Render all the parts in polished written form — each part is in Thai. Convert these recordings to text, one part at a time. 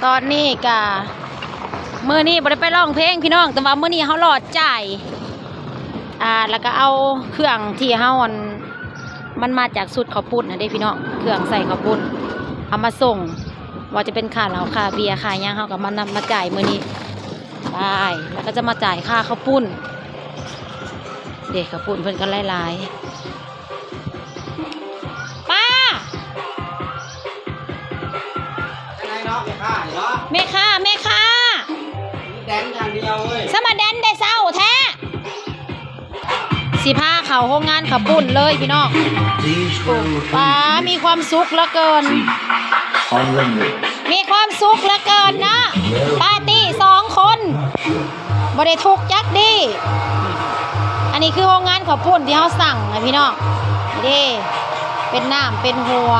ตอนนี้กะมื้อนี้บ่ได้ไปร้องเพลงพี่น้องแต่ว่ามื้อนี้เฮาหลอดจ่ายแล้วก็เอาเครื่องที่เฮามันมาจากสุดข้าวปุ้นนะเด้พี่น้องเครื่องใส่ข้าวปุ้นเอามาส่งว่าจะเป็นค่าเหล้าค่าเบียร์ค่าหยังเฮาก็มานำมาจ่ายมื้อนี้ได้แล้วก็จะมาจ่ายค่าข้าวปุ้นเด็กข้าวปุ้นเพิ่นก็หลายๆป้าแม่ค้าแดนอย่างเดียวเว้ยสมาแดนได้เศร้าแท้สิพาเขาห้องงานขับปุ่นเลยพี่น้องป้ามีความสุขเหลือเกินมีความสุขเหลือเกินนะปาร์ตี้2 คนบ่ได้ทุกจักดีอันนี้คือห้องงานขับปุ่นที่เขาสั่งนะพี่น้องนี่เป็นน้ำเป็นหัว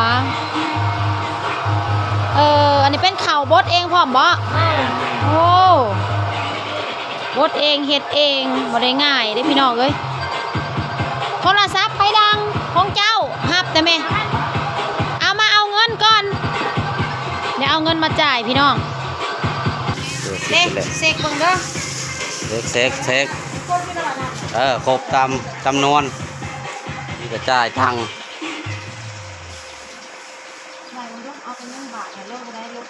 อันนี้เป็นเข่าบดเองพร้อมบ่โอ้บดเองเฮ็ดเองบ่ได้ง่ายเด้พี่น้องเอ้ยโทรศัพท์ไผดังของเจ้าฮับแต่แม่เอาเงินก่อนเดี๋ยวเอาเงินมาจ่ายพี่น้องเด็กเสกเบิ่งเด้อเซ็กครบตามจำนวนนี่ก็จ่ายทางเอาเป็นเงินบาทให้ลูกได้ลูก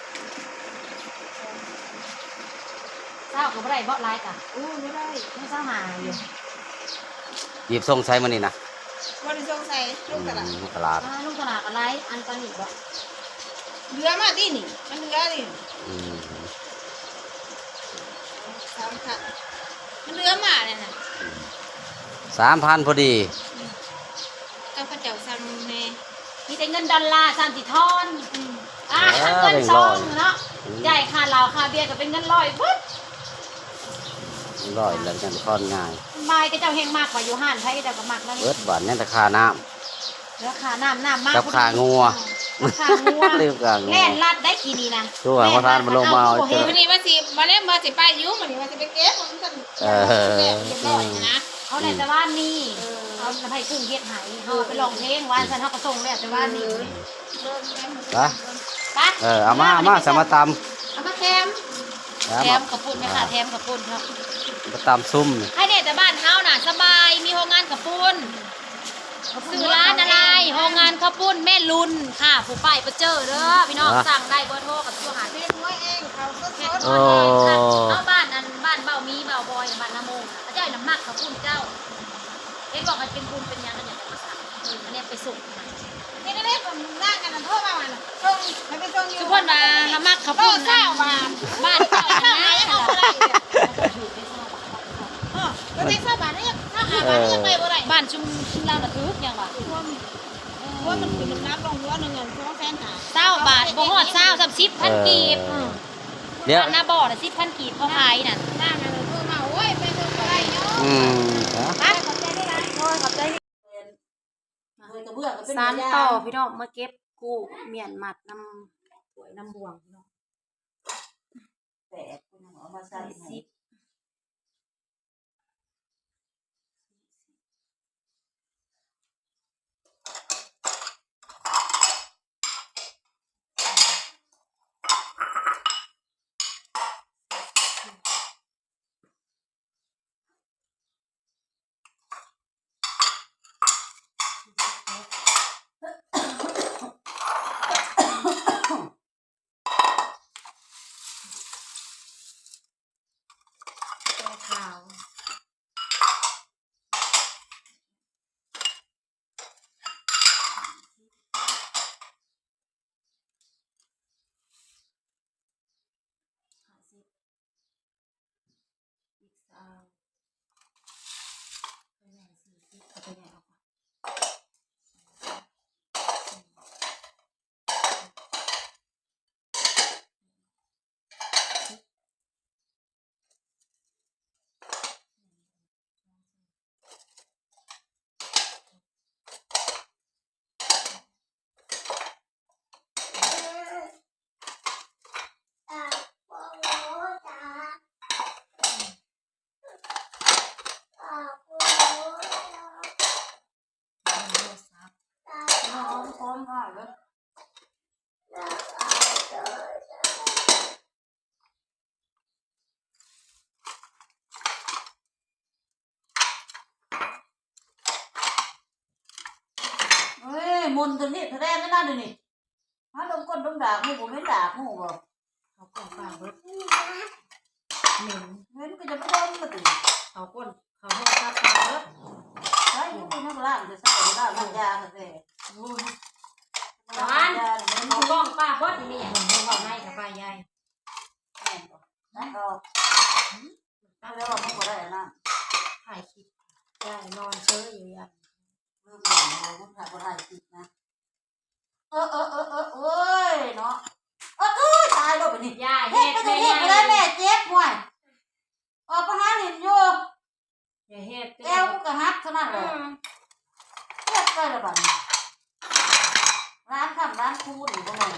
เจ้าก็บ่ได้บ่หลายกะไม่ได้ไม่เจ้าหาอยู่หยิบส่งใช้มานี่นะวันนี้ส่งใส่ลูกตลาดลูกตลาดอะไรอันปานิบ่เรือมาดินี่มันเรือดิ3,000มันเรือมาเนี่ยนะ3,000พอดีเอาข้าวเจ้าสั่งแม่มีแต่เงิน$30 30 ทอนเงินซองเนาะจ่ายค่าเหล้าค่าเบียร์ก็เป็นเงิน100ปึ๊บ100แล้วกันค่อนง่ายบายก็เจ้าแห้งมากกว่าอยู่ห้านไผเจ้าก็มักนั่นเบิดบาทนี่แต่ค่าน้ำแล้วค่าน้ำมากกับค่างัวเรียกค่างัวแล่นลัดได้กี่นี่นะช่วยว่าทานมาลงมาวันนี้มาสิไปยุ่งวันนี้มาสิไปเก็บของฉันเรียบร้อยนะเขาได้แต่ว่านี่เอาไปกุ้งเฮ็ดไหเขาไปลองเพลงวันฉันเขาก็ส่งแล้วแต่ว่านี่ไปเอามาสมาตำเอามาแถมกระปุ้นไหมคะแถมกระปุ้นครับมาตำซุ่มให้เด็กแต่บ้านเขาน่ะสบายมีโรงงานกระปุ้นซื้อร้านอะไรโรงงานข้าวปุ้นแม่ลุนค่ะผู้ป้ายประเจอเด้อพี่น้องสั่งได้เบอร์โทรกับตัวหาเลี้ยงไว้เองเขาสดเอาบ้านเบามีเบาบอยบ้านน้ำมงเจ้าน้ำมักข้าวปุ้นเจ้าเอ็งบอกให้เป็นบุญเป็นยังกันอย่างมาสั่งอันนี้ไปส่งนี่ก็ได้ผมนั่งกันโทษมาวันส่งให้ไปส่งอยู่ทุกคนมาน้ำมักข้าวปุ้นบ้านเจ้านะก็ได้ข้าวบาทนี่ข้าวหาบาทนี่ไปบ่ได้บ้านชุมเราน่ะทึกยังวะว่ามันคือน้ำลงหัวหนึ่งเงินเพราะแฟนหา20 บาทบ่ฮอด30,000 กีบเดี๋ยวหน้าบ่อน่ะ10,000 กีบเขาขายน่ะนั่งกันเลยคือมาโอ้ยไปส่งอะไรเนาะขอบใจได้ไรขอบใจสารต่อพี่น้องมาเก็บกู้เมียนมัดน้ำถ้วยน้ำบวงพี่น้อง8คุณเอามาใส่10 มุนตัวนี้แสดงไม่น่าดูนี่หาดมก้นดมดาบหมูบ่ไม่ดาบหมูบ่ เอาก้นปากเบิดเหม็น เว้นก็จะไม่ดมมาติ เอาก้นเขาห้องซับปากเบิด ใช่อยู่ที่นักล่างจะใส่ล่างมันยาแท้ ตอนมันบ้องป้าเบิดนี่อย่างมันบ้องในกับป้ายาย นั่นออกแล้วว่ามันบ่ได้นะ ถ่ายคลิปยายนอนเฉยอยู่ยัน ลืมแล้วมันถ่ายบ่ถ่ายคลิปนะโอ้ยเนาะตายแล้วบัดนี้ ยาย เฮ็ เฮ็ ด ด ไป แม่ เฮ็ดไปเลยแม่เจ็บห่วยออกไปหาหลินอยู่ อย่าเฮ็ด แอวกูก็หักเท่านั้นเลยเฮ็ดไปแล้วบัดนี้ร้านทำร้านคูนี่บ่แม่น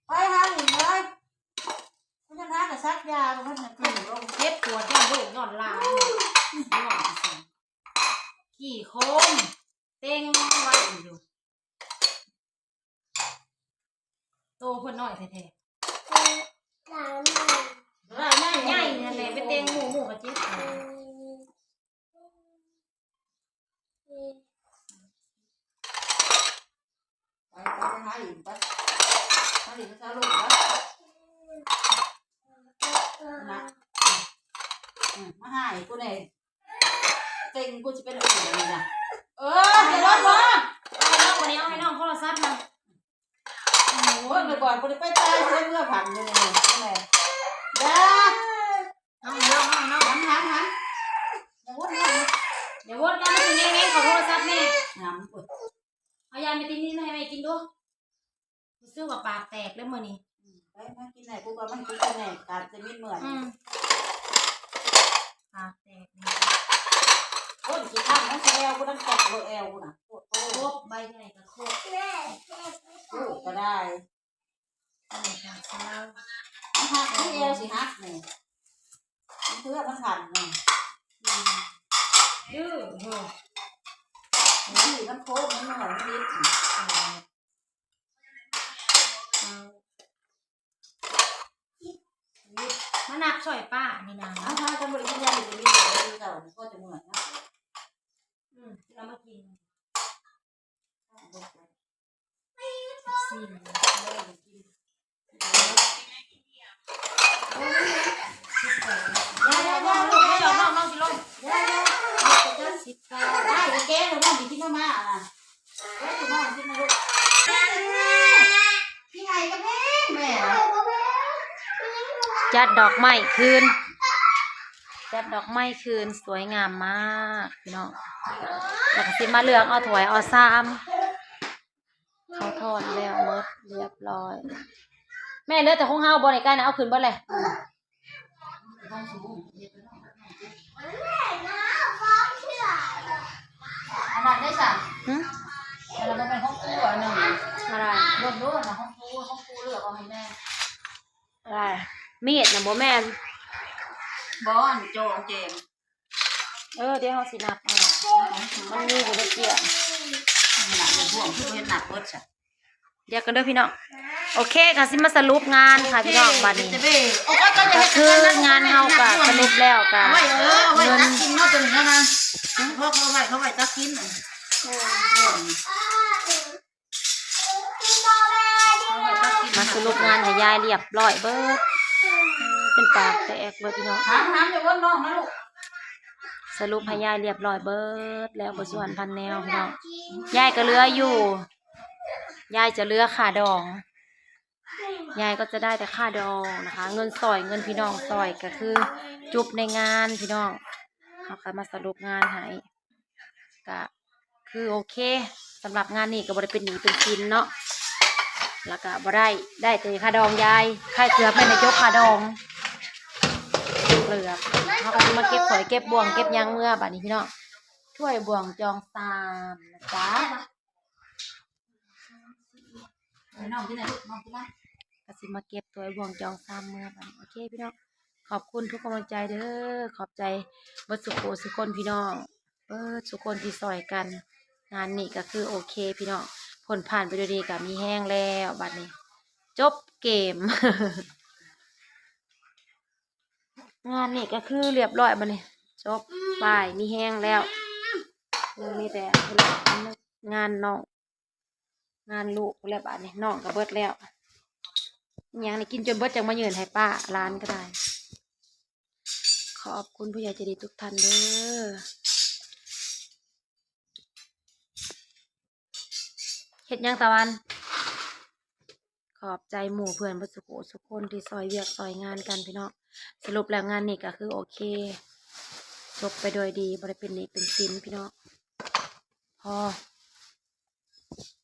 ไปหาหลินเลยคุณจะหากับซักยาบ่มันขึ้นลง เจ็บปวดย้อนลูกย้อนหลานย้อนสิขี้โคมเต็งไว้อยู่โตเพิ่นน้อยแท้ๆใหญ่นั่นแหละไปเต็งหมู่ก็เจ็บ ไปหาหลินไปหาหลินซะลูกนะนะมาหายกูนี่เต็งกูสิเป็นอะไรนี่นะเดี๋ยวรอ เอาน้องวันนี้เอาให้น้องโทรศัพท์มา โอ้ยไปก่อนกูไปตายเมื่อผ่านกูนี่นั่นแหละจ้า น้องเดี๋ยวน้อง หันอย่าวนนะ เดี๋ยววนกันมากินเองขอโทรศัพท์แม่ หันกู เอายาไปตินนี่ให้แม่กินดูรู้สึกว่าปากแตกแล้วมื้อนี้ ไปมากินไหนกูก็มันกินไหนการจะมีเหมือน ปากแตกนี่ ก้นขี้ข้างนั่นแอลกูนั่นแกะเลยแอลกูน่ะโอ้ โคบใบใหญ่กับโคบ กูก็ได้ นี่ค่ะเช้า มันหักที่แอลสิหักนี่มันเพื่อมันหันนี่ ดื้อโห นี่น้ำโค้งมันเหมือนนิด มานักช่อยป้านี่นะ น้ำชาจะบริกินยาหรือมีอะไรดูเก่าก็จะเหมือนนะ เรามากินจัดดอกไม้คืนจัดดอกไม้คืนสวยงามมากพี่น้องแล้วก็สิมาเลือกเอาถวยเอาซ้ำเขาทอดแล้วหมดเรียบร้อย แม่เลือกแต่ของเฮาบ่ในการเอาคืนบ่เลย อันนั้นได้สั่ง หึ อันนั้นเป็นห้องคู่อันหนึ่ง อะไร รวมด้วยนะห้องคู่เลือกเอาให้แม่ อะไรมีดนะบ่แม่น บอนโจงเจม เดี๋ยวเฮาสินับเอามันมีอยู่ในเกี่ย หนักห่วงที่เห็นหนักเบิดจ้ะ เดี๋ยวกันเด้อพี่น้องโอเคค่ะสิมาสรุปงานค่ะพี่น้องบัดนี้ ก็คืองานเฮาก็สรุปแล้วก็ ไว้ไว้ เงิ ตั น กกินนอกจากนี้นะเพราะเขาไว้ตักกินมาสรุปงานให้ยายเรียบร้อยเบิดเป็นปากแตกเบิดพี่น้อง ถามอย่าวนน้องนะลูก สรุปให้ยายเรียบร้อยเบิดแล้วบ่ส่วนพันแนวพี่น้องยายก็เหลืออยู่ยายจะเหลือค่าดองยายก็จะได้แต่ค่าดองนะคะ เงินซอยเงินพี่น้องซอยก็คือจุบในงานพี่น้องเขาก็มาสรุปงานให้ก็คือโอเคสำหรับงานนี้ก็บ่ได้เป็นหนี้เป็นสินเนาะแล้วก็บ่ได้แต่ค่าดองยายค่าเกลือไม่ได้ยกค่าดองเกลือเขาก็จะมาเก็บถอยเก็บบ่วงเก็บยางเมื่อบัดนี้พี่น้องถ้วยบ่วงจองซามนะจ๊ะ น้องที่ไหนลูกน้องที่ไหน ก็สิมาเก็บตัวบ่วงจองซ้ำเมื่อบัดนี้โอเคพี่น้องขอบคุณทุกกำลังใจเด้อขอบใจเบิดสุโขสุคนพี่น้องเบิดสุคนที่ซอยกันงานนี้ก็คือโอเคพี่น้องผลผ่านไปด้วยดีกับมีแห้งแล้วบัดนี้ จบเกม งานนี้ก็คือเรียบร้อยบัดนี้จบไปมีแห้งแล้ว ยังมีแต่งานน้องงานลูกแล้วบาดนี้น้องก็เบิดแล้วอิหยังนี่กินจนเบิดจังมายืนให้ป้าร้านก็ได้ ขอบคุณผู้ใหญ่ใจดีทุกท่านเด้อเฮ็ดหยังตะวัน ขอบใจหมู่เพื่อนเพื่อนสุขคนที่ซอยเวียกซอยงานกันพี่น้องสรุปแล้วงานนี้ก็คือโอเคจบไปโดยดีบ่ได้เป็นหนี้เป็นสินพี่น้องพอ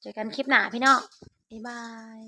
เจอกันคลิปหน้าพี่น้องบ๊ายบาย